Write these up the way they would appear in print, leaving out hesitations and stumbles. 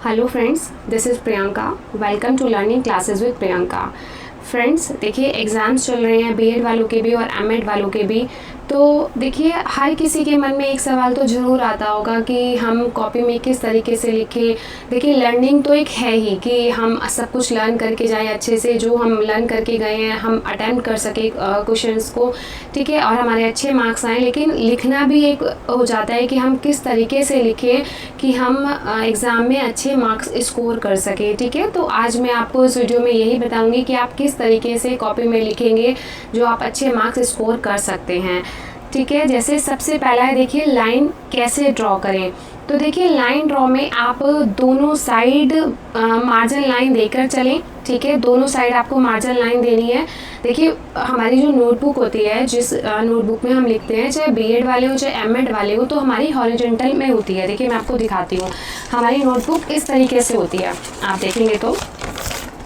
Hello friends, this is Priyanka. Welcome to learning classes with Priyanka. Friends देखिए, exams चल रहे हैं बीएड वालों के भी और एमएड वालों के भी। तो देखिए, हर किसी के मन में एक सवाल तो ज़रूर आता होगा कि हम कॉपी में किस तरीके से लिखें। देखिए, लर्निंग तो एक है ही कि हम सब कुछ लर्न करके जाएं अच्छे से, जो हम लर्न करके गए हैं हम अटेम्प्ट कर सके क्वेश्चंस को, ठीक है, और हमारे अच्छे मार्क्स आएँ। लेकिन लिखना भी एक हो जाता है कि हम किस तरीके से लिखें कि हम एग्ज़ाम में अच्छे मार्क्स स्कोर कर सकें, ठीक है। तो आज मैं आपको इस वीडियो में यही बताऊंगी कि आप किस तरीके से कॉपी में लिखेंगे जो आप अच्छे मार्क्स स्कोर कर सकते हैं, ठीक है। जैसे सबसे पहला है, देखिए लाइन कैसे ड्रॉ करें। तो देखिए, लाइन ड्रॉ में आप दोनों साइड मार्जिन लाइन देकर चलें, ठीक है। दोनों साइड आपको मार्जिन लाइन देनी है। देखिए, हमारी जो नोटबुक होती है, जिस नोटबुक में हम लिखते हैं, चाहे बीएड वाले हो चाहे एमएड वाले हो, तो हमारी हॉरिजॉन्टल में होती है। देखिए, मैं आपको दिखाती हूँ, हमारी नोटबुक इस तरीके से होती है। आप देखेंगे तो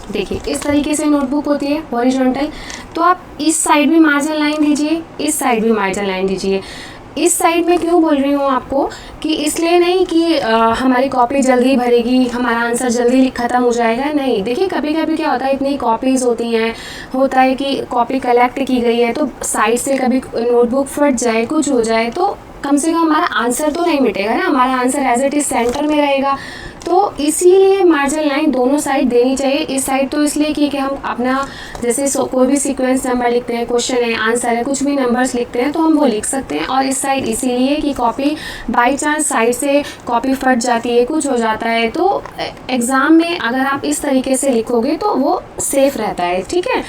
देखिए, इस तरीके से नोटबुक होती है हॉरिजॉन्टल। तो आप इस साइड भी मार्जिन लाइन दीजिए, इस साइड भी मार्जिन लाइन दीजिए। इस साइड में क्यों बोल रही हूँ आपको कि इसलिए नहीं कि हमारी कॉपी जल्दी भरेगी, हमारा आंसर जल्दी ख़त्म हो जाएगा, नहीं। देखिए, कभी कभी क्या होता है, इतनी कॉपीज़ होती हैं, होता है कि कॉपी कलेक्ट की गई है तो साइड से कभी नोटबुक फट जाए, कुछ हो जाए, तो कम से कम हमारा आंसर तो नहीं मिटेगा ना, हमारा answer as it is centre में रहेगा। तो इसीलिए मार्जिन लाइन दोनों साइड देनी चाहिए। इस साइड तो इसलिए कि हम अपना जैसे कोई भी सीक्वेंस नंबर लिखते हैं, क्वेश्चन है, आंसर है, कुछ भी नंबर्स लिखते हैं तो हम वो लिख सकते हैं। और इस साइड इसीलिए कि कॉपी बाई चांस साइड से कॉपी फट जाती है, कुछ हो जाता है, तो एग्ज़ाम में अगर आप इस तरीके से लिखोगे तो वो सेफ़ रहता है, ठीक है।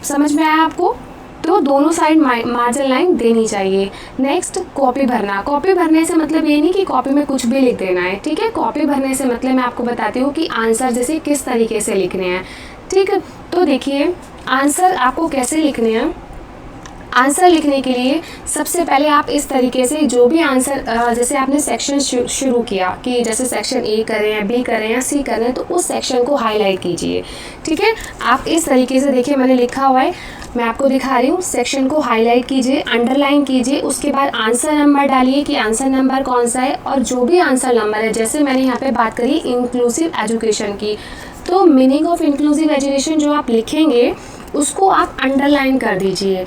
समझ में आया आपको? तो दोनों साइड मार्जिन लाइन देनी चाहिए। नेक्स्ट, कॉपी भरना। कॉपी भरने से मतलब ये नहीं कि कॉपी में कुछ भी लिख देना है, ठीक है। कॉपी भरने से मतलब मैं आपको बताती हूँ कि आंसर जैसे किस तरीके से लिखने हैं, ठीक है। तो देखिए, आंसर आपको कैसे लिखने हैं। आंसर लिखने के लिए सबसे पहले आप इस तरीके से जो भी आंसर जैसे आपने सेक्शन शुरू किया कि जैसे सेक्शन ए करें या बी करें या सी करें, तो उस सेक्शन को हाईलाइट कीजिए, ठीक है। आप इस तरीके से, देखिए मैंने लिखा हुआ है, मैं आपको दिखा रही हूँ। सेक्शन को हाईलाइट कीजिए, अंडरलाइन कीजिए, उसके बाद आंसर नंबर डालिए कि आंसर नंबर कौन सा है। और जो भी आंसर नंबर है, जैसे मैंने यहाँ पे बात करी इंक्लूसिव एजुकेशन की, तो मीनिंग ऑफ इंक्लूसिव एजुकेशन जो आप लिखेंगे उसको आप अंडरलाइन कर दीजिए।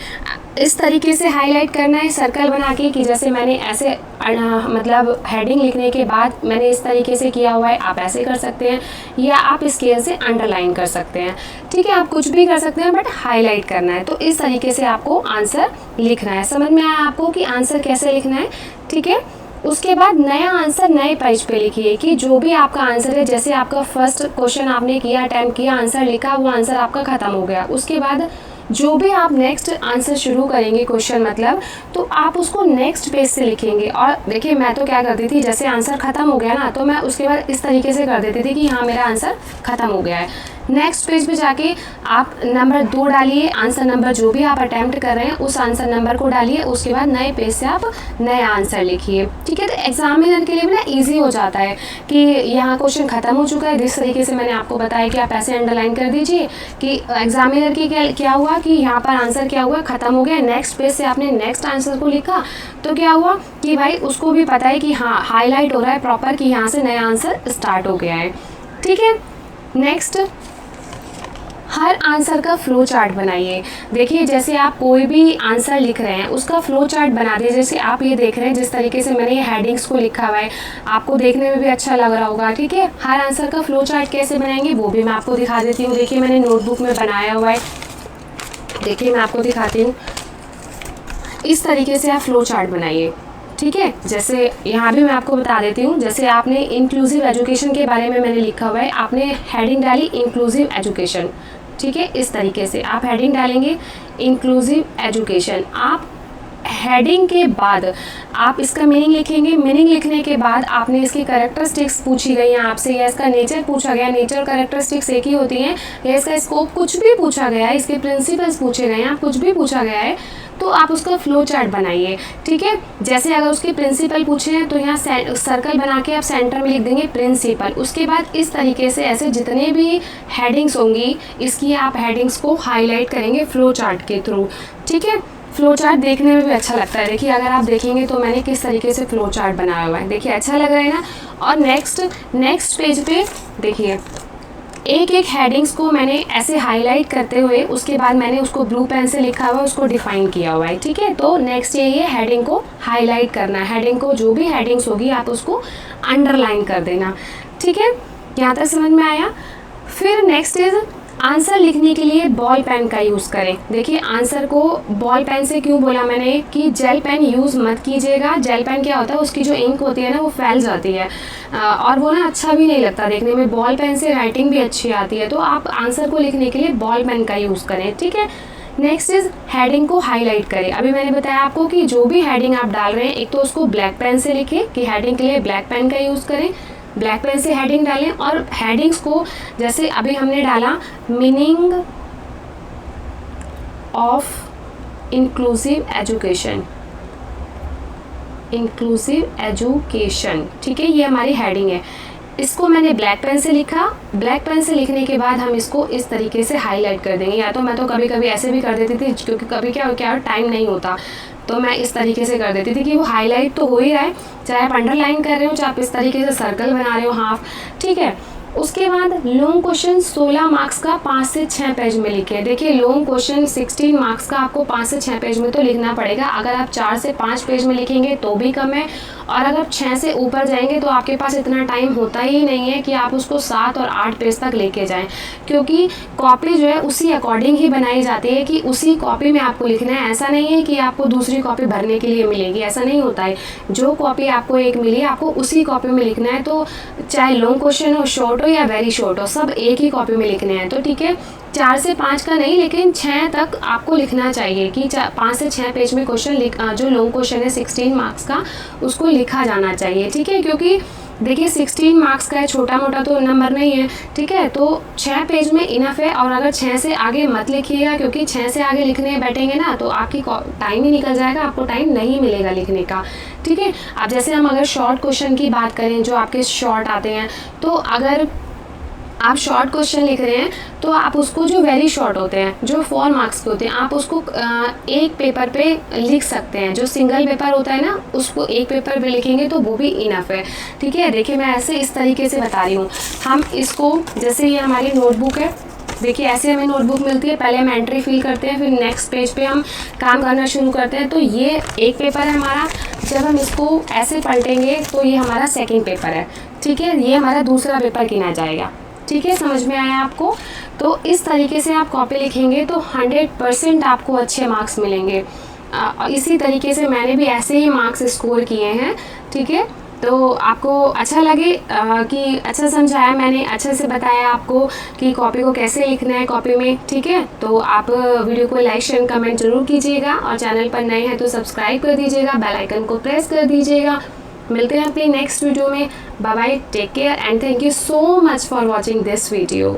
इस तरीके से हाईलाइट करना है सर्कल बना के कि जैसे मैंने ऐसे मतलब हेडिंग लिखने के बाद मैंने इस तरीके से किया हुआ है, आप ऐसे कर सकते हैं या आप स्केल से अंडरलाइन कर सकते हैं, ठीक है। आप कुछ भी कर सकते हैं बट हाईलाइट करना है। तो इस तरीके से आपको आंसर लिखना है। समझ में आया आपको कि आंसर कैसे लिखना है, ठीक है। उसके बाद नया आंसर नए पेज पे लिखिए कि जो भी आपका आंसर है, जैसे आपका फर्स्ट क्वेश्चन आपने किया, अटैम्प्ट किया, आंसर लिखा, वो आंसर आपका ख़त्म हो गया। उसके बाद जो भी आप नेक्स्ट आंसर शुरू करेंगे क्वेश्चन मतलब, तो आप उसको नेक्स्ट पेज से लिखेंगे। और देखिए, मैं तो क्या करती थी, जैसे आंसर ख़त्म हो गया ना, तो मैं उसके बाद इस तरीके से कर देती थी कि हाँ मेरा आंसर ख़त्म हो गया है। नेक्स्ट पेज पे जाके आप नंबर 2 डालिए, आंसर नंबर जो भी आप अटैम्प्ट कर रहे हैं उस आंसर नंबर को डालिए। उसके बाद नए पेज से आप नया आंसर लिखिए, ठीक है। तो एग्जामिनर के लिए भी ना ईजी हो जाता है कि यहाँ क्वेश्चन ख़त्म हो चुका है। जिस तरीके से मैंने आपको बताया कि आप ऐसे अंडरलाइन कर दीजिए कि एग्जामिनर की क्या हुआ कि यहाँ पर आंसर क्या हुआ, ख़त्म हो गया। नेक्स्ट पेज से आपने नेक्स्ट आंसर को लिखा, तो क्या हुआ कि भाई उसको भी पता है कि हाँ हाईलाइट हो रहा है प्रॉपर कि यहाँ से नया आंसर स्टार्ट हो गया है, ठीक है। नेक्स्ट, हर आंसर का फ्लो चार्ट बनाइए। देखिए, जैसे आप कोई भी आंसर लिख रहे हैं उसका फ्लो चार्ट बना दीजिए। जैसे आप ये देख रहे हैं, जिस तरीके से मैंने ये हेडिंग्स को लिखा हुआ है, आपको देखने में भी अच्छा लग रहा होगा, ठीक है। हर आंसर का फ्लो चार्ट कैसे बनाएंगे वो भी मैं आपको दिखा देती हूँ। देखिए, मैंने नोटबुक में बनाया हुआ है, देखिए मैं आपको दिखाती हूँ। इस तरीके से आप फ्लो चार्ट बनाइए, ठीक है। जैसे यहाँ भी मैं आपको बता देती हूँ, जैसे आपने इंक्लूसिव एजुकेशन के बारे में मैंने लिखा हुआ है, आपने हेडिंग डाली इंक्लूसिव एजुकेशन, ठीक है। इस तरीके से आप हेडिंग डालेंगे इंक्लूसिव एजुकेशन। आप हेडिंग के बाद आप इसका मीनिंग लिखेंगे। मीनिंग लिखने के बाद आपने इसकी कैरेक्टरिस्टिक्स पूछी गई हैं आपसे, या इसका नेचर पूछा गया, नेचर और कैरेक्टरिस्टिक्स एक ही होती हैं, या इसका स्कोप कुछ भी पूछा गया है, इसके प्रिंसिपल्स पूछे गए हैं, आप कुछ भी पूछा गया है, तो आप उसका फ्लो चार्ट बनाइए, ठीक है। जैसे अगर उसके प्रिंसिपल पूछे हैं तो यहाँ सर्कल बना के आप सेंटर में लिख देंगे प्रिंसिपल। उसके बाद इस तरीके से ऐसे जितने भी हेडिंग्स होंगी इसकी आप हेडिंग्स को हाईलाइट करेंगे फ्लो चार्ट के थ्रू, ठीक है। फ्लो चार्ट देखने में भी अच्छा लगता है। देखिए अगर आप देखेंगे तो मैंने किस तरीके से फ्लो चार्ट बनाया हुआ है, देखिए अच्छा लग रहा है ना। और नेक्स्ट पेज पे देखिए एक एक हेडिंग्स को मैंने ऐसे हाईलाइट करते हुए उसके बाद मैंने उसको ब्लू पेन से लिखा हुआ है, उसको डिफाइन किया हुआ है, ठीक है। तो नेक्स्ट ये हेडिंग को हाईलाइट करना है, हेडिंग को जो भी हेडिंग्स होगी आप उसको अंडरलाइन कर देना, ठीक है। यहाँ तक समझ में आया। फिर नेक्स्ट इज आंसर लिखने के लिए बॉल पेन का यूज़ करें। देखिए आंसर को बॉल पेन से क्यों बोला मैंने कि जेल पेन यूज़ मत कीजिएगा। जेल पेन क्या होता है, उसकी जो इंक होती है ना वो फैल जाती है और वो ना अच्छा भी नहीं लगता देखने में। बॉल पेन से राइटिंग भी अच्छी आती है, तो आप आंसर को लिखने के लिए बॉल पेन का यूज़ करें, ठीक है। नेक्स्ट इज हेडिंग को हाईलाइट करें। अभी मैंने बताया आपको कि जो भी हेडिंग आप डाल रहे हैं एक तो उसको ब्लैक पेन से लिखें कि हेडिंग के लिए ब्लैक पेन का यूज़ करें, ब्लैक पेन से हेडिंग डालें। और हेडिंग्स को जैसे अभी हमने डाला मीनिंग ऑफ इंक्लूसिव एजुकेशन, ठीक है, ये हमारी हेडिंग है। इसको मैंने ब्लैक पेन से लिखा, ब्लैक पेन से लिखने के बाद हम इसको इस तरीके से हाईलाइट कर देंगे। या तो मैं तो कभी कभी ऐसे भी कर देती थी क्योंकि कभी क्या टाइम नहीं होता, तो मैं इस तरीके से कर देती थी कि वो हाईलाइट तो हो ही रहा है, चाहे आप अंडरलाइन कर रहे हो चाहे आप इस तरीके से सर्कल बना रहे हो हाफ, ठीक है। उसके बाद लॉन्ग क्वेश्चन 16 मार्क्स का 5 से 6 पेज में लिखे। देखिए लॉन्ग क्वेश्चन 16 मार्क्स का आपको 5 से 6 पेज में तो लिखना पड़ेगा। अगर आप 4 से 5 पेज में लिखेंगे तो भी कम है, और अगर 6 से ऊपर जाएंगे तो आपके पास इतना टाइम होता ही नहीं है कि आप उसको 7 और 8 पेज तक लेके जाएं, क्योंकि कॉपी जो है उसी अकॉर्डिंग ही बनाई जाती है कि उसी कॉपी में आपको लिखना है। ऐसा नहीं है कि आपको दूसरी कॉपी भरने के लिए मिलेगी, ऐसा नहीं होता है। जो कॉपी आपको एक मिली आपको उसी कॉपी में लिखना है, तो चाहे लॉन्ग क्वेश्चन हो, शॉर्ट हो या वेरी शॉर्ट हो, सब एक ही कॉपी में लिखने हैं, तो ठीक है। 4 से 5 का नहीं लेकिन 6 तक आपको लिखना चाहिए कि 5 से 6 पेज में क्वेश्चन जो लॉन्ग क्वेश्चन है 16 मार्क्स का उसको लिखा जाना चाहिए, ठीक है। क्योंकि देखिए 16 मार्क्स का है, छोटा मोटा तो नंबर नहीं है, ठीक है। तो 6 पेज में इनफ है। और अगर 6 से आगे मत लिखिएगा, क्योंकि 6 से आगे लिखने बैठेंगे ना तो आपकी टाइम ही निकल जाएगा, आपको टाइम नहीं मिलेगा लिखने का, ठीक है। अब जैसे हम अगर शॉर्ट क्वेश्चन की बात करें, जो आपके शॉर्ट आते हैं, तो अगर आप शॉर्ट क्वेश्चन लिख रहे हैं तो आप उसको, जो वेरी शॉर्ट होते हैं, जो 4 मार्क्स के होते हैं, आप उसको एक पेपर पे लिख सकते हैं। जो सिंगल पेपर होता है ना उसको एक पेपर पे लिखेंगे तो वो भी इनफ है, ठीक है। देखिए मैं ऐसे इस तरीके से बता रही हूँ। हम इसको, जैसे ये हमारी नोटबुक है, देखिए ऐसे हमें नोटबुक मिलती है, पहले हम एंट्री फिल करते हैं, फिर नेक्स्ट पेज पे हम काम करना शुरू करते हैं। तो ये एक पेपर है हमारा, जब हम इसको ऐसे पलटेंगे तो ये हमारा सेकंड पेपर है, ठीक है। ये हमारा दूसरा पेपर गिना जाएगा, ठीक है। समझ में आया आपको? तो इस तरीके से आप कॉपी लिखेंगे तो 100% आपको अच्छे मार्क्स मिलेंगे। इसी तरीके से मैंने भी ऐसे ही मार्क्स स्कोर किए हैं, ठीक है। तो आपको अच्छा लगे कि अच्छा समझाया मैंने, अच्छे से बताया आपको कि कॉपी को कैसे लिखना है कॉपी में, ठीक है। तो आप वीडियो को लाइक शेयर कमेंट जरूर कीजिएगा, और चैनल पर नए हैं तो सब्सक्राइब कर दीजिएगा, बेल आइकन को प्रेस कर दीजिएगा। मिलते हैं अपनी नेक्स्ट वीडियो में। Bye bye, take care and thank you so much for watching this video.